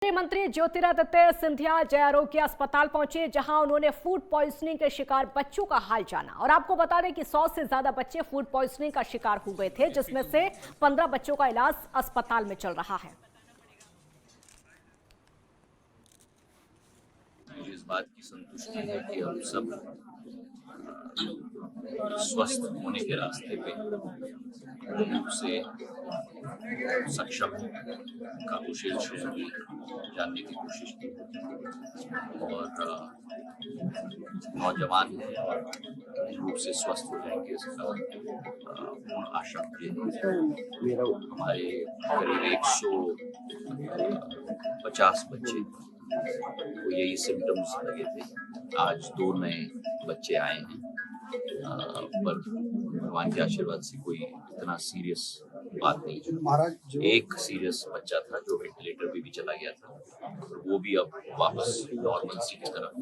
मंत्री ज्योतिरादित्य सिंधिया जय आरोग्य अस्पताल पहुंचे, जहां उन्होंने फूड पॉइजनिंग के शिकार बच्चों का हाल जाना। और आपको बता दें कि 100 से ज्यादा बच्चे फूड पॉइजनिंग का शिकार हो गए थे, जिसमें से 15 बच्चों का इलाज अस्पताल में चल रहा है। मुझे इस बात की संतुष्टि है कि हम सब स्वस्थ होने के रास्ते पे रूप से सक्षम का विशेष जानने की कोशिश की और नौजवान रूप से स्वस्थ हो जाएंगे, इसका पूर्ण आशा मुझे है। हमारे करीब 150 बच्चे को यही सिम्टम्स लगे थे। आज 2 नए बच्चे आए हैं, पर भगवान के आशीर्वाद से कोई इतना सीरियस बात नहीं। एक सीरियस बच्चा था जो वेंटिलेटर पे भी चला गया था, और वो भी अब वापस नॉर्मल सी की तरफ।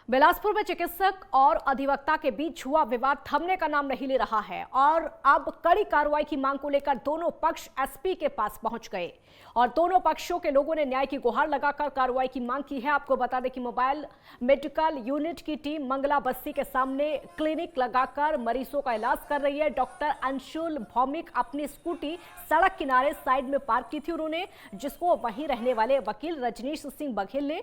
बिलासपुर में चिकित्सक और अधिवक्ता के बीच हुआ विवाद थमने का नाम नहीं ले रहा है और अब कड़ी कार्रवाई की मांग को लेकर दोनों पक्ष एसपी के पास पहुंच गए और दोनों पक्षों के लोगों ने न्याय की गुहार लगाकर कार्रवाई की मांग की है। आपको बता दें कि मोबाइल मेडिकल यूनिट की टीम मंगला बस्ती के सामने क्लिनिक लगाकर मरीजों का इलाज कर रही है। डॉक्टर अंशुल भौमिक अपनी स्कूटी सड़क किनारे साइड में पार्क की थी उन्होंने, जिसको वहीं रहने वाले वकील रजनीश सिंह बघेल ने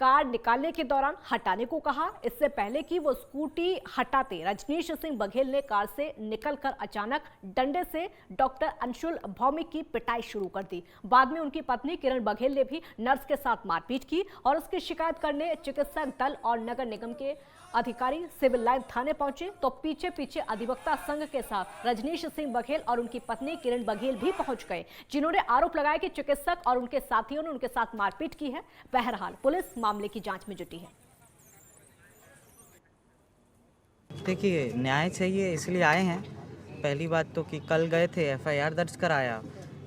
कार निकालने के दौरान हटाने को कहा। इससे पहले कि वो स्कूटी हटाते रजनीश सिंह बघेल ने कार से निकलकर अचानक डंडे से डॉक्टर अंशुल भौमिक की पिटाई शुरू कर दी। बाद में उनकी पत्नी किरण बघेल ने भी नर्स के साथ मारपीट की और उसकी शिकायत करने चिकित्सक दल और नगर निगम के अधिकारी सिविल लाइन थाने पहुंचे तो पीछे पीछे अधिवक्ता संघ के साथ रजनीश सिंह बघेल और उनकी पत्नी किरण बघेल भी पहुंच गए, जिन्होंने आरोप लगाया कि चिकित्सक और उनके साथियों ने उनके साथ मारपीट की है। बहरहाल पुलिस मामले की जांच में जुटी है। देखिए, न्याय चाहिए इसलिए आए हैं। पहली बात तो कि कल गए थे, एफआईआर दर्ज कराया,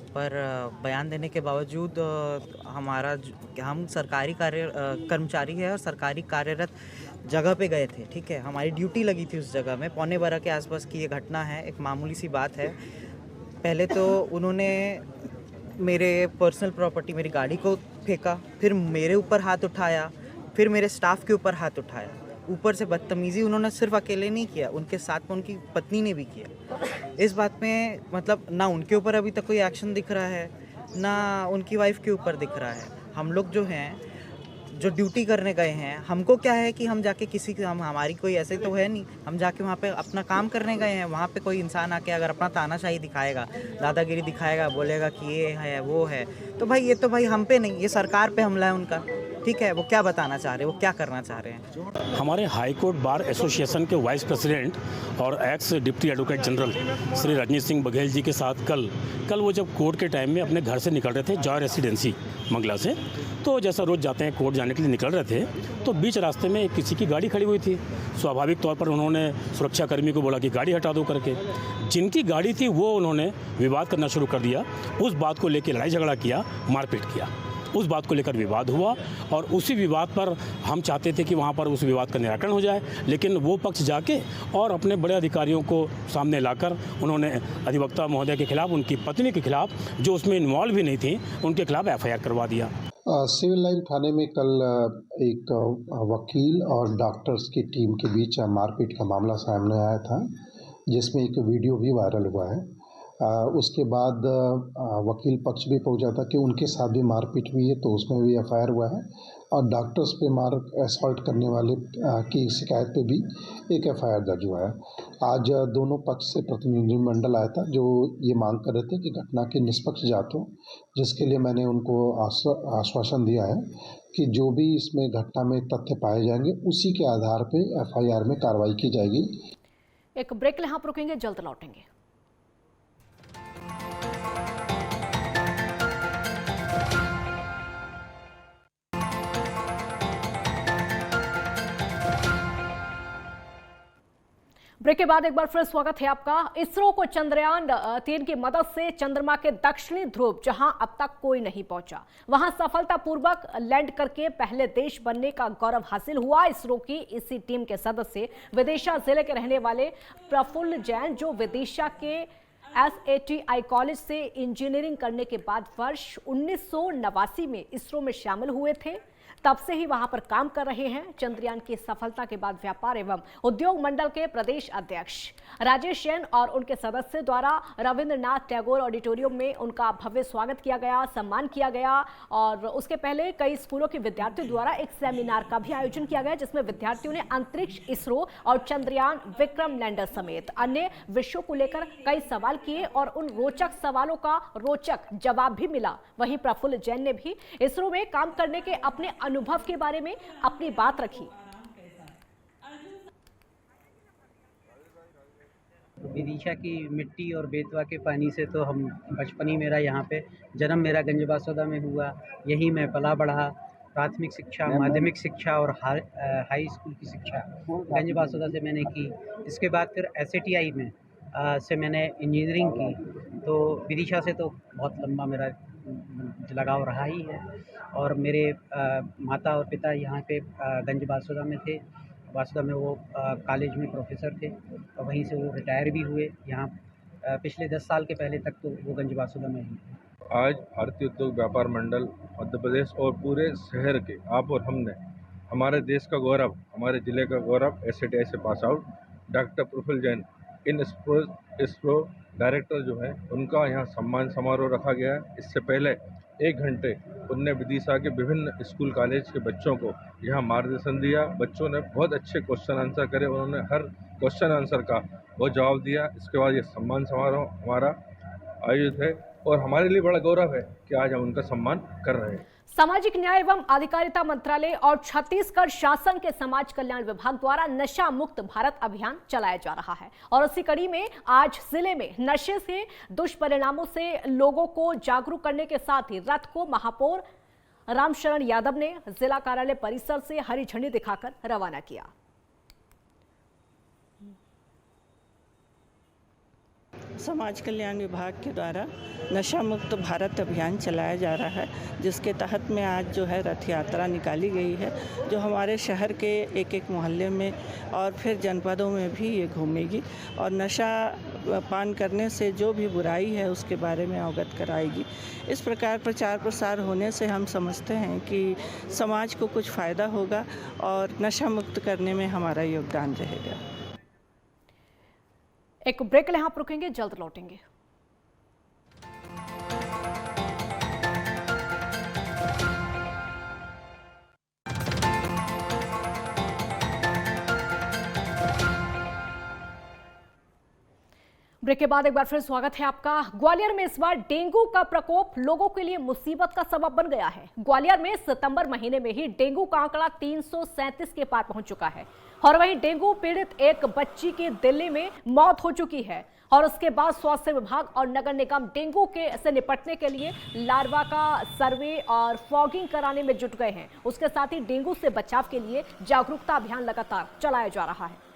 पर बयान देने के बावजूद हम सरकारी कर्मचारी है और सरकारी कार्यरत जगह पे गए थे। ठीक है, हमारी ड्यूटी लगी थी उस जगह में। 11:15 के आसपास की ये घटना है, एक मामूली सी बात है। पहले तो उन्होंने मेरे पर्सनल प्रॉपर्टी मेरी गाड़ी को फेंका, फिर मेरे ऊपर हाथ उठाया, फिर मेरे स्टाफ के ऊपर हाथ उठाया। ऊपर से बदतमीज़ी उन्होंने सिर्फ अकेले नहीं किया, उनके साथ में उनकी पत्नी ने भी किया। इस बात में मतलब ना उनके ऊपर अभी तक कोई एक्शन दिख रहा है, ना उनकी वाइफ के ऊपर दिख रहा है। हम लोग जो हैं, जो ड्यूटी करने गए हैं, हमको क्या है कि हम जाके हमारी कोई ऐसे तो है नहीं, हम जाके वहाँ पे अपना काम करने गए हैं। वहाँ पे कोई इंसान आके अगर अपना तानाशाही दिखाएगा, दादागिरी दिखाएगा, बोलेगा कि ये है वो है, तो भाई ये तो भाई हम पे नहीं, ये सरकार पे हमला है उनका। ठीक है, वो क्या बताना चाह रहे हैं, वो क्या करना चाह रहे हैं। हमारे हाई कोर्ट बार एसोसिएशन के वाइस प्रेसिडेंट और ex deputy advocate general Shri Rajneesh Singh Baghel ji के साथ कल वो जब कोर्ट के टाइम में अपने घर से निकल रहे थे, जॉय रेसिडेंसी मंगला से, तो जैसा रोज़ जाते हैं कोर्ट जाने के लिए निकल रहे थे, तो बीच रास्ते में किसी की गाड़ी खड़ी हुई थी। स्वाभाविक तौर पर उन्होंने सुरक्षाकर्मी को बोला कि गाड़ी हटा दो करके। जिनकी गाड़ी थी वो उन्होंने विवाद करना शुरू कर दिया। उस बात को लेकर लड़ाई झगड़ा किया, मारपीट किया। उस बात को लेकर विवाद हुआ और उसी विवाद पर हम चाहते थे कि वहाँ पर उस विवाद का निराकरण हो जाए, लेकिन वो पक्ष जाके और अपने बड़े अधिकारियों को सामने लाकर उन्होंने अधिवक्ता महोदय के खिलाफ, उनकी पत्नी के खिलाफ, जो उसमें इन्वॉल्व भी नहीं थी, उनके खिलाफ एफआईआर करवा दिया। सिविल लाइन थाने में कल एक वकील और डॉक्टर्स की टीम के बीच मारपीट का मामला सामने आया था, जिसमें एक वीडियो भी वायरल हुआ है। उसके बाद वकील पक्ष भी पहुंचा था कि उनके साथ भी मारपीट हुई है, तो उसमें भी एफआईआर हुआ है और डॉक्टर्स पे असॉल्ट करने वाले की शिकायत पे भी एक एफआईआर दर्ज हुआ है। आज दोनों पक्ष से प्रतिनिधिमंडल आया था, जो ये मांग कर रहे थे कि घटना की निष्पक्ष जांच हो, जिसके लिए मैंने उनको आश्वासन दिया है कि जो भी इसमें घटना में तथ्य पाए जाएंगे, उसी के आधार पर एफआईआर में कार्रवाई की जाएगी। एक ब्रेक ले, यहाँ रुकेंगे, जल्द लौटेंगे। ब्रेक के बाद एक बार फिर स्वागत है आपका। इसरो को चंद्रयान 3 की मदद से चंद्रमा के दक्षिणी ध्रुव, जहां अब तक कोई नहीं पहुंचा, वहां सफलतापूर्वक लैंड करके पहले देश बनने का गौरव हासिल हुआ। इसरो की इसी टीम के सदस्य विदिशा जिले के रहने वाले प्रफुल्ल जैन, जो विदिशा के SATI कॉलेज से इंजीनियरिंग करने के बाद वर्ष 1989 में इसरो में शामिल हुए थे। तब से ही वहां पर काम कर रहे हैं। चंद्रयान की सफलता के बाद व्यापार एवं उद्योग मंडल के प्रदेश अध्यक्ष राजेश जैन और उनके सदस्य द्वारा रविंद्रनाथ टैगोर ऑडिटोरियम में उनका भव्य स्वागत किया गया, सम्मान किया गया। और उसके पहले कई स्कूलों के विद्यार्थियों द्वारा एक सेमिनार का भी आयोजन किया गया, जिसमें विद्यार्थियों ने अंतरिक्ष, इसरो और चंद्रयान विक्रम लैंडर समेत अन्य विषयों को लेकर कई सवाल किए और उन रोचक सवालों का रोचक जवाब भी मिला। वहीं प्रफुल्ल जैन ने भी इसरो में काम करने के अपने अनुभव के बारे में अपनी बात रखी। विदिशा की मिट्टी और बेतवा के पानी से तो हम बचपन ही मेरा यहाँ पे जन्म मेरा गंजबासौदा में हुआ। यहीं मैं पला बढ़ा। प्राथमिक शिक्षा, माध्यमिक शिक्षा और हाई स्कूल की शिक्षा गंजबासौदा से मैंने की। इसके बाद फिर SATI में से मैंने इंजीनियरिंग की। तो विदिशा से तो बहुत लंबा मेरा लगाव रहा ही है। और मेरे माता और पिता यहाँ पे गंजबासौदा में थे। बासुदा में वो कॉलेज में प्रोफेसर थे और वहीं से वो रिटायर भी हुए। यहाँ पिछले 10 साल के पहले तक तो वो गंजबासुदा में ही थे। आज भारतीय उद्योग व्यापार मंडल मध्य प्रदेश और पूरे शहर के आप और हमने हमारे देश का गौरव, हमारे ज़िले का गौरव SATI से pass out doctor Praful Jain in ISRO director जो है उनका यहाँ सम्मान समारोह रखा गया है। इससे पहले 1 घंटे उनने विदिशा के विभिन्न स्कूल कॉलेज के बच्चों को यहाँ मार्गदर्शन दिया। बच्चों ने बहुत अच्छे क्वेश्चन आंसर करे, उन्होंने हर क्वेश्चन आंसर का बहुत जवाब दिया। इसके बाद ये सम्मान समारोह हमारा आयोजित है और हमारे लिए बड़ा गौरव है कि आज हम उनका सम्मान कर रहे हैं। सामाजिक न्याय एवं अधिकारिता मंत्रालय और छत्तीसगढ़ शासन के समाज कल्याण विभाग द्वारा नशा मुक्त भारत अभियान चलाया जा रहा है और उसी कड़ी में आज जिले में नशे से दुष्परिणामों से लोगों को जागरूक करने के साथ ही रथ को महापौर रामशरण यादव ने जिला कार्यालय परिसर से हरी झंडी दिखाकर रवाना किया। समाज कल्याण विभाग के द्वारा नशा मुक्त भारत अभियान चलाया जा रहा है, जिसके तहत में आज जो है रथ यात्रा निकाली गई है, जो हमारे शहर के एक एक मोहल्ले में और फिर जनपदों में भी ये घूमेगी और नशा पान करने से जो भी बुराई है उसके बारे में अवगत कराएगी। इस प्रकार प्रचार प्रसार होने से हम समझते हैं कि समाज को कुछ फ़ायदा होगा और नशा मुक्त करने में हमारा योगदान रहेगा। एक ब्रेक ले, आप रुकेंगे, जल्द लौटेंगे। ब्रेक के बाद एक बार फिर स्वागत है आपका। ग्वालियर में इस बार डेंगू का प्रकोप लोगों के लिए मुसीबत का सबब बन गया है। ग्वालियर में सितंबर महीने में ही डेंगू का आंकड़ा 337 के पार पहुंच चुका है और वहीं डेंगू पीड़ित एक बच्ची की दिल्ली में मौत हो चुकी है और उसके बाद स्वास्थ्य विभाग और नगर निगम डेंगू से निपटने के लिए लार्वा का सर्वे और फॉगिंग कराने में जुट गए हैं। उसके साथ ही डेंगू से बचाव के लिए जागरूकता अभियान लगातार चलाया जा रहा है।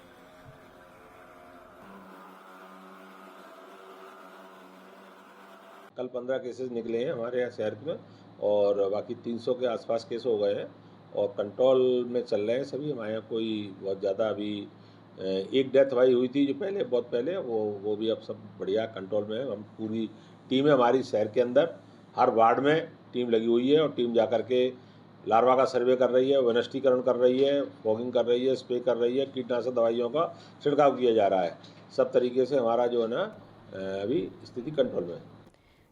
कल 15 केसेस निकले हैं हमारे यहाँ शहर में और बाकी 300 के आसपास केस हो गए हैं और कंट्रोल में चल रहे हैं सभी। हमारे यहाँ कोई बहुत ज़्यादा अभी एक डेथ भाई हुई थी जो पहले बहुत पहले, वो भी अब सब बढ़िया कंट्रोल में है। हम पूरी टीम है हमारी शहर के अंदर, हर वार्ड में टीम लगी हुई है और टीम जा कर के लार्वा का सर्वे कर रही है, वनस्टीकरण कर रही है, फॉगिंग कर रही है, स्प्रे कर रही है, कीटनाशक दवाइयों का छिड़काव किया जा रहा है। सब तरीके से हमारा जो है ना अभी स्थिति कंट्रोल में है।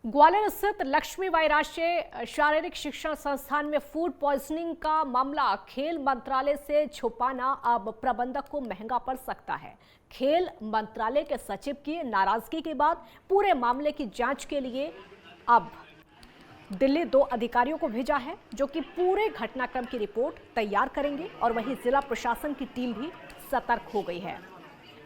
ग्वालियर स्थित लक्ष्मीबाई राष्ट्रीय शारीरिक शिक्षण संस्थान में फूड पॉइजनिंग का मामला खेल मंत्रालय से छुपाना अब प्रबंधक को महंगा पड़ सकता है। खेल मंत्रालय के सचिव की नाराजगी के बाद पूरे मामले की जांच के लिए अब दिल्ली 2 अधिकारियों को भेजा है जो कि पूरे घटनाक्रम की रिपोर्ट तैयार करेंगे और वहीं जिला प्रशासन की टीम भी सतर्क हो गई है।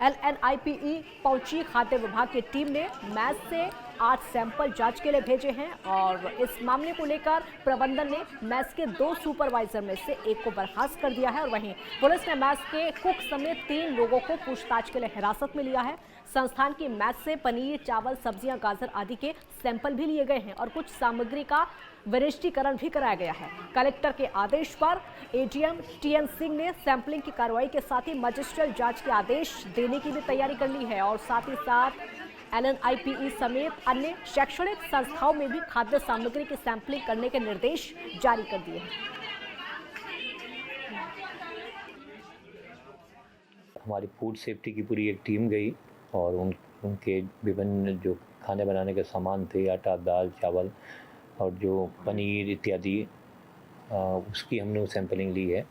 LNIPE पहुंची खाद्य विभाग की टीम ने मैच से 8 सैंपल जांच के लिए भेजे हैं और इस मामले को लेकर प्रबंधन ने मैच के 2 सुपरवाइजर में से एक को बर्खास्त कर दिया है और वहीं पुलिस ने मैच के कुक समेत 3 लोगों को पूछताछ के लिए हिरासत में लिया है। संस्थान की मैच से पनीर, चावल, सब्जियां, गाजर आदि के सैंपल भी लिए गए हैं और कुछ सामग्री का वरिष्ठीकरण भी कराया गया है। कलेक्टर के आदेश पर ADM TN सिंह ने सैंपलिंग की कार्रवाई के साथ ही मजिस्ट्रियल जांच के आदेश देने की भी तैयारी कर ली है और साथ ही साथ LNIPE समेत अन्य शैक्षणिक संस्थाओं में भी खाद्य सामग्री की सैंपलिंग करने के निर्देश जारी कर दिए हैं। हमारी फूड सेफ्टी की पूरी एक टीम गई और उनके विभिन्न जो खाने बनाने के सामान थे, आटा, दाल, चावल और जो पनीर इत्यादि, उसकी हमने सैंपलिंग ली है।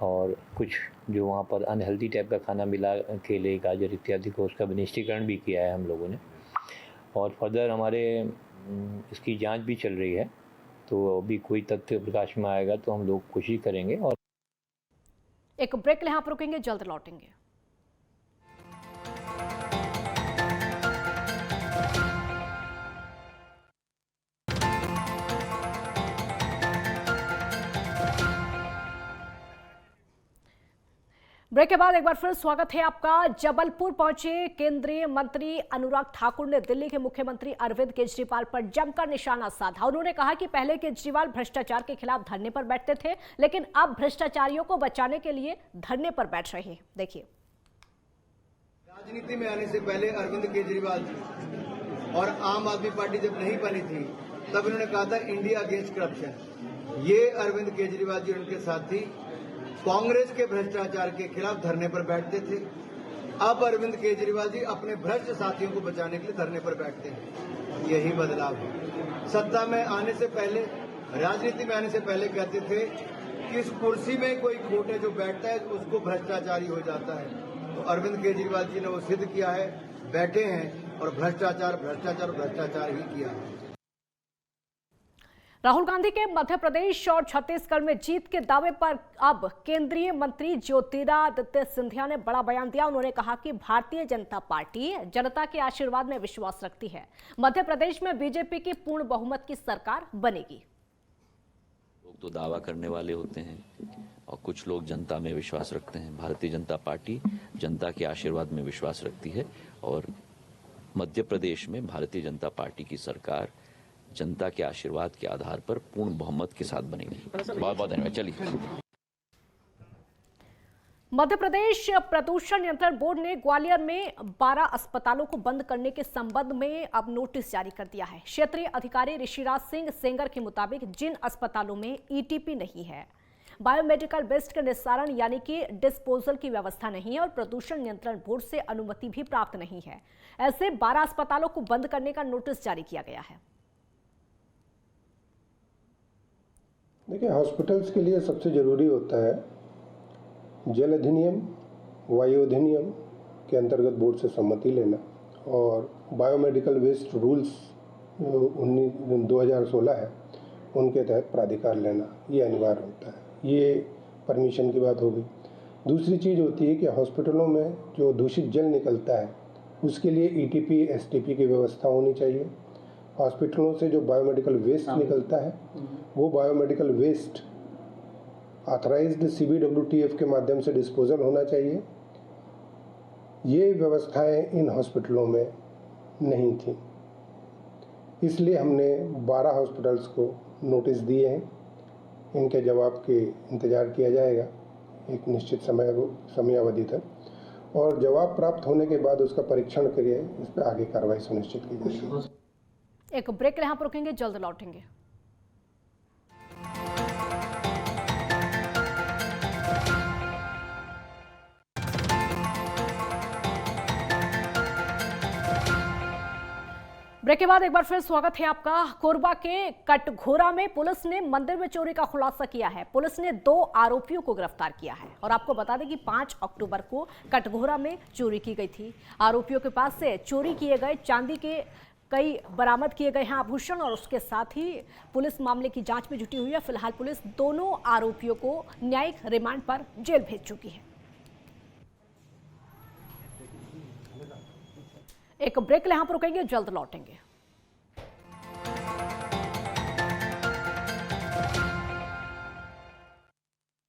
और कुछ जो वहाँ पर अनहेल्दी टाइप का खाना मिला, केले, गाजर इत्यादि को, उसका निष्टीकरण भी किया है हम लोगों ने। और फर्दर हमारे इसकी जांच भी चल रही है, तो अभी कोई तथ्य प्रकाश में आएगा तो हम लोग कोशिश करेंगे। और एक ब्रेक यहाँ पर रुकेंगे, जल्द लौटेंगे। ब्रेक के बाद एक बार फिर स्वागत है आपका। जबलपुर पहुंचे केंद्रीय मंत्री अनुराग ठाकुर ने दिल्ली के मुख्यमंत्री अरविंद केजरीवाल पर जमकर निशाना साधा। उन्होंने कहा कि पहले केजरीवाल भ्रष्टाचार के खिलाफ धरने पर बैठते थे, लेकिन अब भ्रष्टाचारियों को बचाने के लिए धरने पर बैठ रहे हैं। देखिए, राजनीति में आने से पहले अरविंद केजरीवाल और आम आदमी पार्टी जब नहीं बनी थी तब इन्होंने कहा था इंडिया अगेंस्ट करप्शन। ये अरविंद केजरीवाल जी उनके साथी कांग्रेस के भ्रष्टाचार के खिलाफ धरने पर बैठते थे। अब अरविंद केजरीवाल जी अपने भ्रष्ट साथियों को बचाने के लिए धरने पर बैठते हैं। यही बदलाव है। सत्ता में आने से पहले, राजनीति में आने से पहले कहते थे कि इस कुर्सी में कोई खोटे जो बैठता है उसको भ्रष्टाचारी हो जाता है। तो अरविंद केजरीवाल जी ने वो सिद्ध किया है, बैठे हैं और भ्रष्टाचार ही किया है। राहुल गांधी के मध्य प्रदेश और छत्तीसगढ़ में जीत के दावे पर अब केंद्रीय मंत्री ज्योतिरादित्य सिंधिया ने बड़ा बयान दिया। उन्होंने कहा कि भारतीय जनता पार्टी जनता के आशीर्वाद में विश्वास रखती है। मध्य प्रदेश में बीजेपी की पूर्ण बहुमत की सरकार बनेगी। लोग तो दावा करने वाले होते हैं और कुछ लोग जनता में विश्वास रखते हैं। भारतीय जनता पार्टी जनता के आशीर्वाद में विश्वास रखती है और मध्य प्रदेश में भारतीय जनता पार्टी की सरकार जनता के आशीर्वाद के आधार पर पूर्ण बहुमत के साथ बनेगी। बहुत बहुत धन्यवाद। चलिए, मध्य प्रदेश प्रदूषण नियंत्रण बोर्ड ने ग्वालियर में 12 अस्पतालों को बंद करने के संबंध में अब नोटिस जारी कर दिया है। क्षेत्रीय अधिकारी ऋषिराज सिंह सेंगर के मुताबिक जिन अस्पतालों में ईटीपी नहीं है, बायोमेडिकल वेस्ट के निस्तारण यानी कि डिस्पोजल की व्यवस्था नहीं है और प्रदूषण नियंत्रण बोर्ड से अनुमति भी प्राप्त नहीं है, ऐसे 12 अस्पतालों को बंद करने का नोटिस जारी किया गया है। देखिए, हॉस्पिटल्स के लिए सबसे ज़रूरी होता है जल अधिनियम, वायु अधिनियम के अंतर्गत बोर्ड से सम्मति लेना और बायोमेडिकल वेस्ट रूल्स 2016 है उनके तहत प्राधिकार लेना, ये अनिवार्य होता है। ये परमिशन की बात हो गई। दूसरी चीज़ होती है कि हॉस्पिटलों में जो दूषित जल निकलता है उसके लिए ईटीपी, एसटीपी की व्यवस्था होनी चाहिए। हॉस्पिटलों से जो बायोमेडिकल वेस्ट निकलता है वो बायोमेडिकल वेस्ट ऑथराइज्ड CBWTF के माध्यम से डिस्पोजल होना चाहिए। ये व्यवस्थाएं इन हॉस्पिटलों में नहीं थी, इसलिए हमने 12 हॉस्पिटल्स को नोटिस दिए हैं। इनके जवाब के इंतज़ार किया जाएगा एक निश्चित समयावधि तक और जवाब प्राप्त होने के बाद उसका परीक्षण करिए, इस पर आगे कार्रवाई सुनिश्चित की जाएगी। एक ब्रेक यहाँ पर रुकेंगे, जल्द लौटेंगे। ब्रेक के बाद एक बार फिर स्वागत है आपका। कोरबा के कटघोरा में पुलिस ने मंदिर में चोरी का खुलासा किया है। पुलिस ने 2 आरोपियों को गिरफ्तार किया है और आपको बता दें कि 5 अक्टूबर को कटघोरा में चोरी की गई थी। आरोपियों के पास से चोरी किए गए चांदी के कई बरामद किए गए हैं आभूषण और उसके साथ ही पुलिस मामले की जांच में जुटी हुई है। फिलहाल पुलिस दोनों आरोपियों को न्यायिक रिमांड पर जेल भेज चुकी है। एक ब्रेक यहां पर रुकेंगे, जल्द लौटेंगे।